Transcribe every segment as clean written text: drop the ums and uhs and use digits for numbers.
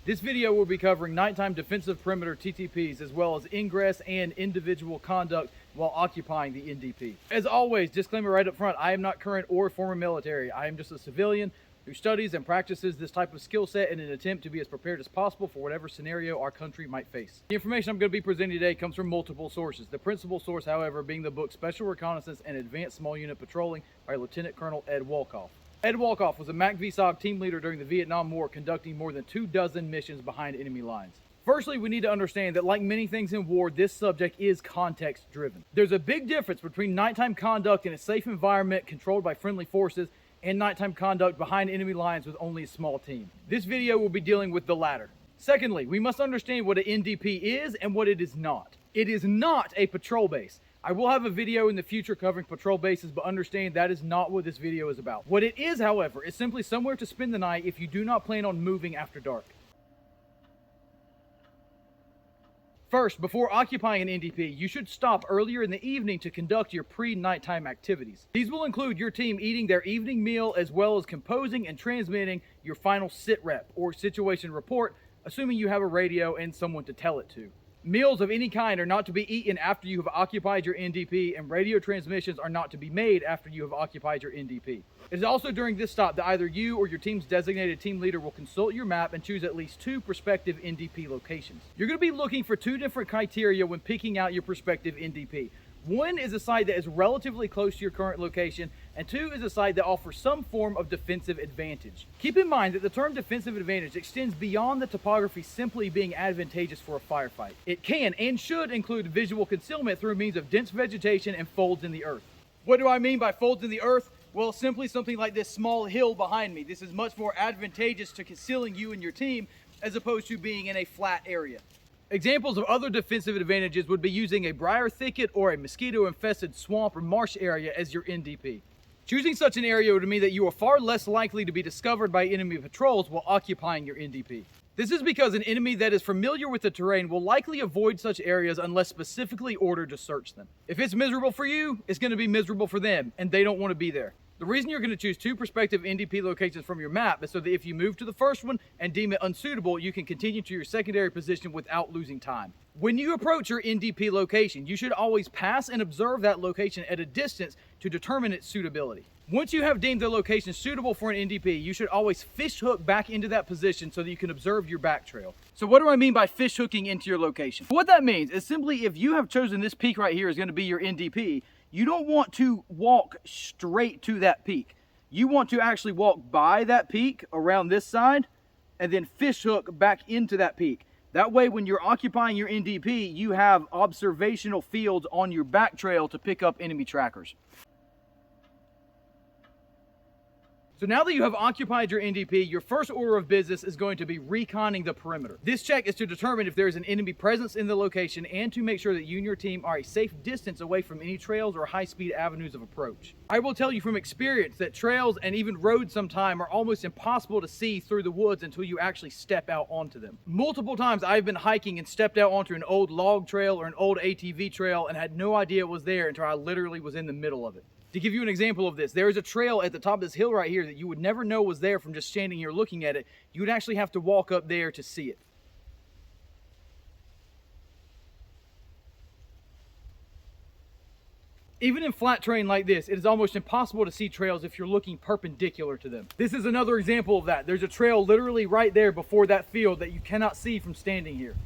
This video will be covering nighttime defensive perimeter TTPs as well as ingress and individual conduct while occupying the NDP. As always, disclaimer right up front, I am not current or former military. I am just a civilian who studies and practices this type of skill set in an attempt to be as prepared as possible for whatever scenario our country might face. The information I'm going to be presenting today comes from multiple sources. The principal source, however, being the book Special Reconnaissance and Advanced Small Unit Patrolling by Lieutenant Colonel Ed Wolkoff. Ed Wolkoff was a MACV-SOG team leader during the Vietnam War, conducting more than 24 missions behind enemy lines. Firstly, we need to understand that like many things in war, this subject is context driven. There's a big difference between nighttime conduct in a safe environment controlled by friendly forces and nighttime conduct behind enemy lines with only a small team. This video will be dealing with the latter. Secondly, we must understand what an NDP is and what it is not. It is not a patrol base. I will have a video in the future covering patrol bases, but understand that is not what this video is about. What it is, however, is simply somewhere to spend the night if you do not plan on moving after dark. First, before occupying an NDP, you should stop earlier in the evening to conduct your pre-nighttime activities. These will include your team eating their evening meal as well as composing and transmitting your final sit rep or situation report, assuming you have a radio and someone to tell it to. Meals of any kind are not to be eaten after you have occupied your NDP, and radio transmissions are not to be made after you have occupied your NDP. It is also during this stop that either you or your team's designated team leader will consult your map and choose at least 2 prospective NDP locations. You're going to be looking for 2 different criteria when picking out your prospective NDP. One is a site that is relatively close to your current location, and 2 is a site that offers some form of defensive advantage. Keep in mind that the term defensive advantage extends beyond the topography simply being advantageous for a firefight. It can and should include visual concealment through means of dense vegetation and folds in the earth. What do I mean by folds in the earth? Well, simply something like this small hill behind me. This is much more advantageous to concealing you and your team as opposed to being in a flat area. Examples of other defensive advantages would be using a briar thicket or a mosquito-infested swamp or marsh area as your NDP. Choosing such an area would mean that you are far less likely to be discovered by enemy patrols while occupying your NDP. This is because an enemy that is familiar with the terrain will likely avoid such areas unless specifically ordered to search them. If it's miserable for you, it's going to be miserable for them, and they don't want to be there. The reason you're going to choose 2 prospective NDP locations from your map is so that if you move to the first one and deem it unsuitable, you can continue to your secondary position without losing time. When you approach your NDP location, you should always pass and observe that location at a distance to determine its suitability. Once you have deemed the location suitable for an NDP, you should always fish hook back into that position so that you can observe your back trail. So what do I mean by fish hooking into your location? What that means is simply if you have chosen this peak right here is going to be your NDP, you don't want to walk straight to that peak. You want to actually walk by that peak around this side and then fish hook back into that peak. That way, when you're occupying your NDP, you have observational fields on your back trail to pick up enemy trackers. So now that you have occupied your NDP, your first order of business is going to be reconning the perimeter. This check is to determine if there is an enemy presence in the location and to make sure that you and your team are a safe distance away from any trails or high-speed avenues of approach. I will tell you from experience that trails and even roads sometimes are almost impossible to see through the woods until you actually step out onto them. Multiple times I've been hiking and stepped out onto an old log trail or an old ATV trail and had no idea it was there until I literally was in the middle of it. To give you an example of this, there is a trail at the top of this hill right here that you would never know was there from just standing here looking at it. You would actually have to walk up there to see it. Even in flat terrain like this, it is almost impossible to see trails if you're looking perpendicular to them. This is another example of that. There's a trail literally right there before that field that you cannot see from standing here.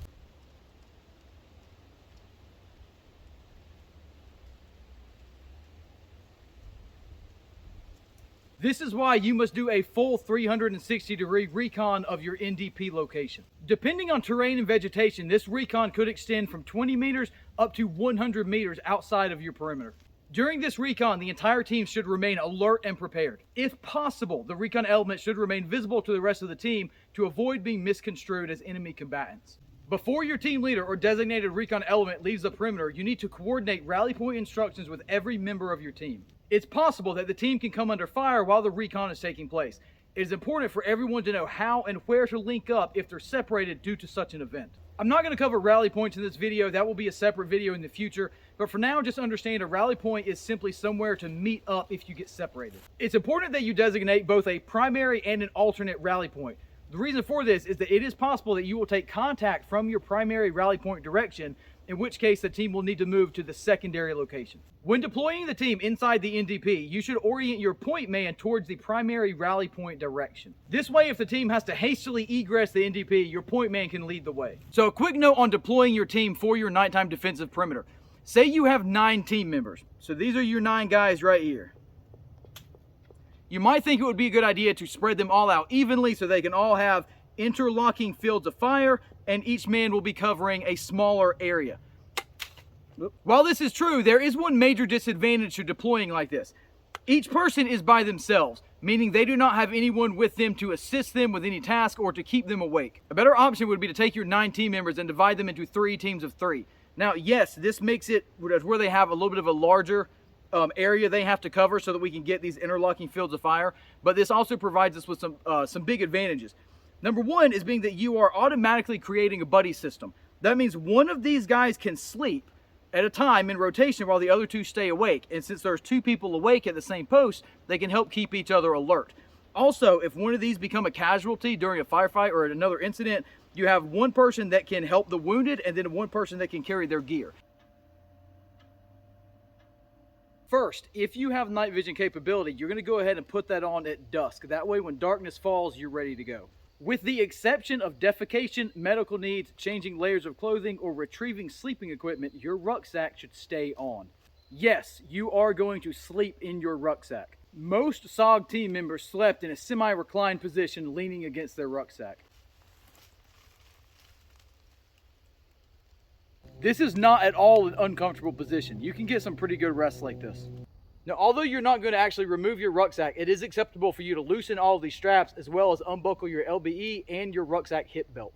This is why you must do a full 360-degree recon of your NDP location. Depending on terrain and vegetation, this recon could extend from 20 meters up to 100 meters outside of your perimeter. During this recon, the entire team should remain alert and prepared. If possible, the recon element should remain visible to the rest of the team to avoid being misconstrued as enemy combatants. Before your team leader or designated recon element leaves the perimeter, you need to coordinate rally point instructions with every member of your team. It's possible that the team can come under fire while the recon is taking place. It is important for everyone to know how and where to link up if they're separated due to such an event. I'm not going to cover rally points in this video. That will be a separate video in the future. But for now, just understand a rally point is simply somewhere to meet up if you get separated. It's important that you designate both a primary and an alternate rally point. The reason for this is that it is possible that you will take contact from your primary rally point direction, in which case the team will need to move to the secondary location. When deploying the team inside the NDP, you should orient your point man towards the primary rally point direction. This way, if the team has to hastily egress the NDP, your point man can lead the way. So a quick note on deploying your team for your nighttime defensive perimeter. Say you have 9 team members. So these are your 9 guys right here. You might think it would be a good idea to spread them all out evenly so they can all have interlocking fields of fire, and each man will be covering a smaller area. While this is true, there is one major disadvantage to deploying like this. Each person is by themselves, meaning they do not have anyone with them to assist them with any task or to keep them awake. A better option would be to take your 9 team members and divide them into 3 teams of 3. Now, yes, this makes it where they have a little bit of a larger area they have to cover so that we can get these interlocking fields of fire, but this also provides us with some big advantages. Number one is being that you are automatically creating a buddy system. That means one of these guys can sleep at a time in rotation while the other 2 stay awake. And since there's 2 people awake at the same post, they can help keep each other alert. Also, if one of these become a casualty during a firefight or another incident, you have one person that can help the wounded and then one person that can carry their gear. First, if you have night vision capability, you're going to go ahead and put that on at dusk. That way, when darkness falls, you're ready to go. With the exception of defecation, medical needs, changing layers of clothing, or retrieving sleeping equipment, your rucksack should stay on. Yes, you are going to sleep in your rucksack. Most SOG team members slept in a semi-reclined position leaning against their rucksack. This is not at all an uncomfortable position. You can get some pretty good rest like this. Now, although you're not going to actually remove your rucksack, it is acceptable for you to loosen all of these straps as well as unbuckle your LBE and your rucksack hip belt.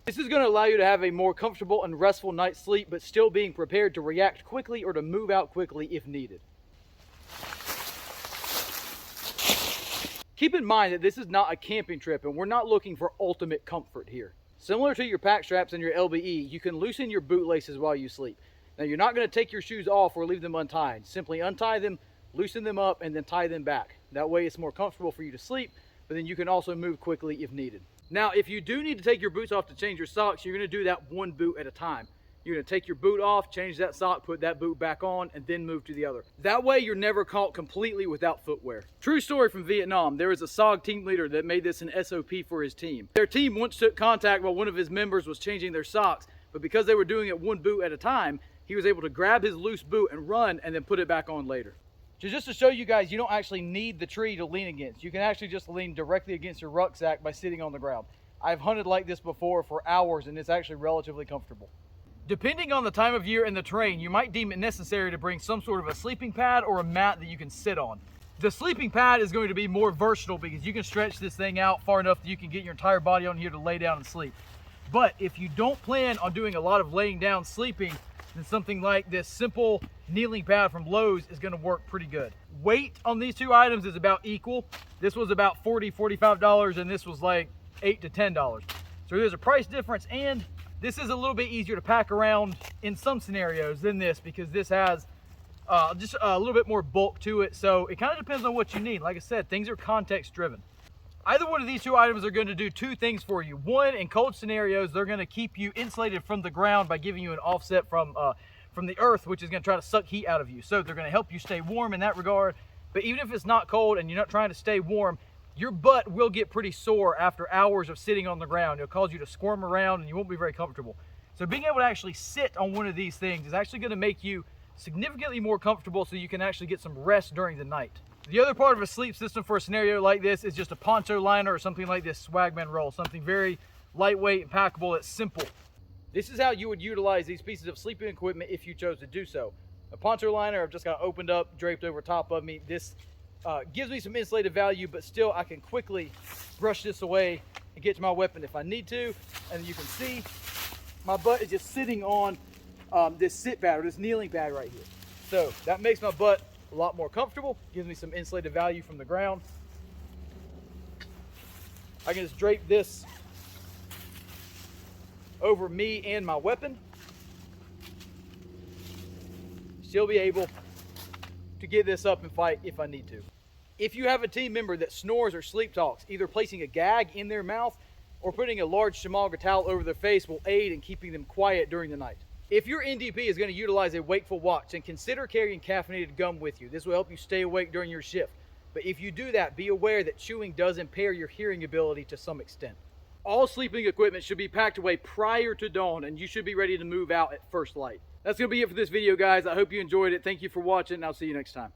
This is going to allow you to have a more comfortable and restful night's sleep, but still being prepared to react quickly or to move out quickly if needed. Keep in mind that this is not a camping trip and we're not looking for ultimate comfort here. Similar to your pack straps and your LBE, you can loosen your boot laces while you sleep. Now, you're not going to take your shoes off or leave them untied. Simply untie them, loosen them up, and then tie them back. That way it's more comfortable for you to sleep, but then you can also move quickly if needed. Now, if you do need to take your boots off to change your socks, you're going to do that one boot at a time. You're going to take your boot off, change that sock, put that boot back on, and then move to the other. That way, you're never caught completely without footwear. True story from Vietnam. There was a SOG team leader that made this an SOP for his team. Their team once took contact while one of his members was changing their socks, but because they were doing it one boot at a time, he was able to grab his loose boot and run and then put it back on later. So just to show you guys, you don't actually need the tree to lean against. You can actually just lean directly against your rucksack by sitting on the ground. I've hunted like this before for hours and it's actually relatively comfortable. Depending on the time of year and the terrain, you might deem it necessary to bring some sort of a sleeping pad or a mat that you can sit on. The sleeping pad is going to be more versatile because you can stretch this thing out far enough that you can get your entire body on here to lay down and sleep. But if you don't plan on doing a lot of laying down sleeping, then something like this simple kneeling pad from Lowe's is going to work pretty good. Weight on these 2 items is about equal. This was about $40, $45 and this was like $8 to $10. So there's a price difference, and this is a little bit easier to pack around in some scenarios than this because this has just a little bit more bulk to it. So it kind of depends on what you need. Like I said, things are context driven. Either one of these 2 items are going to do 2 things for you. One, in cold scenarios, they're going to keep you insulated from the ground by giving you an offset from the earth, which is going to try to suck heat out of you. So they're going to help you stay warm in that regard. But even if it's not cold and you're not trying to stay warm, your butt will get pretty sore after hours of sitting on the ground. It'll cause you to squirm around and you won't be very comfortable. So being able to actually sit on one of these things is actually going to make you significantly more comfortable so you can actually get some rest during the night. The other part of a sleep system for a scenario like this is just a poncho liner or something like this Swagman roll, something very lightweight and packable that's simple. This is how you would utilize these pieces of sleeping equipment if you chose to do so. A poncho liner I've just got opened up, draped over top of me. This gives me some insulated value, but still I can quickly brush this away and get to my weapon if I need to. And you can see my butt is just sitting on this sit pad or this kneeling pad right here. So that makes my butt a lot more comfortable, gives me some insulated value from the ground. I can just drape this over me and my weapon, she'll be able to get this up and fight if I need to. If you have a team member that snores or sleep talks, either placing a gag in their mouth or putting a large shamaga towel over their face will aid in keeping them quiet during the night. If your NDP is going to utilize a wakeful watch, then consider carrying caffeinated gum with you. This will help you stay awake during your shift. But if you do that, be aware that chewing does impair your hearing ability to some extent. All sleeping equipment should be packed away prior to dawn, and you should be ready to move out at first light. That's going to be it for this video, guys. I hope you enjoyed it. Thank you for watching, and I'll see you next time.